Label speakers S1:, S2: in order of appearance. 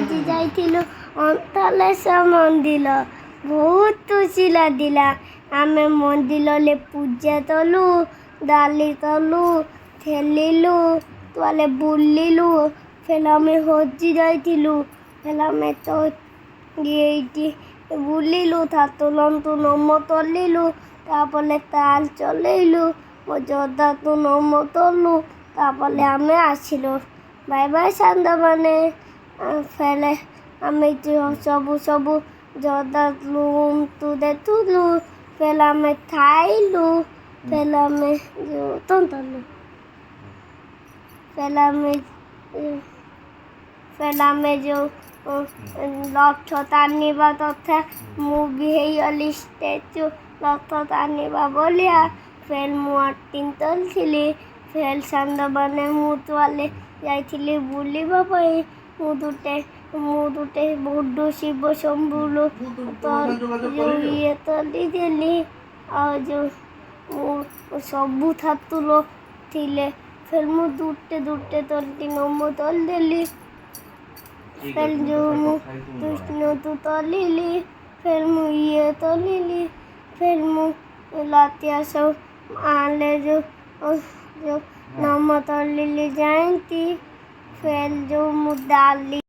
S1: ଆଜି ଯାଇଥିଲୁ ଅନ୍ତଲେଶ୍ୱର ମନ୍ଦିର। ବହୁତ ଖୁସି ଲାଗିଲା। ଆମେ ମନ୍ଦିରରେ ପୂଜା କଲୁ, ଡାଲି କଲୁ, ଖେଳିଲୁ, ତାହେଲେ ବୁଲିଲୁ। ଫେର ଆମେ ହଜି ଯାଇଥିଲୁ। ଫେର ଆମେ ତ ଏଇଠି ବୁଲିଲୁ, ଠାକୁରଙ୍କୁ ନମ ତଳିଲୁ, ତାପରେ ତାଲ ଚଲେଇଲୁ, ମୋ ଜଦାକୁ ନମ ତଳୁ, ତାପରେ ଆମେ ଆସିଲୁ। ବାଇ ବାଇ ସାଙ୍ଗମାନେ। ଫେରେ ଆମେ ସବୁ ଜଦା ରୁମ୍କୁ ଦେଖୁଲୁ। ଫେର ଆମେ ଖାଇଲୁ। ଫେର ଆମେ ରଥ ଟାଣିବା କଥା ମୁଁ ବି ହେଇଗଲି ଷ୍ଟାଚୁ ରଥ ଟାଣିବା ଭଳିଆ। ଫେର ମୁଁ ଆକ୍ଟିଂ କରିଥିଲି। ଫେର ସାଙ୍ଗମାନେ ମୁଁ ତାହେଲେ ଯାଇଥିଲି ବୁଲିବା ପାଇଁ। ମୁଁ ଗୋଟେ ବଡ଼ ଶିବ ଶମ୍ଭୁର ଇଏ ତଳିଦେଲି। ଆଉ ମୁଁ ସବୁ ଠାକୁର ଥିଲେ। ଫେର ମୁଁ ଦୁଟେ ତଳିକି ନମ ତଳିଦେଲି। ଫେର ମୁଁ କୃଷ୍ଣକୁ ତଳିଲି। ଫେର ମୁଁ ଇଏ ତଳିଲି। ଫେର ମୁଁ ରାତିଆ ସବୁ ଆଲେ ନମ ତଳିଲି ଯାଇକି। ଫେର ମୁଁ ଡାଲି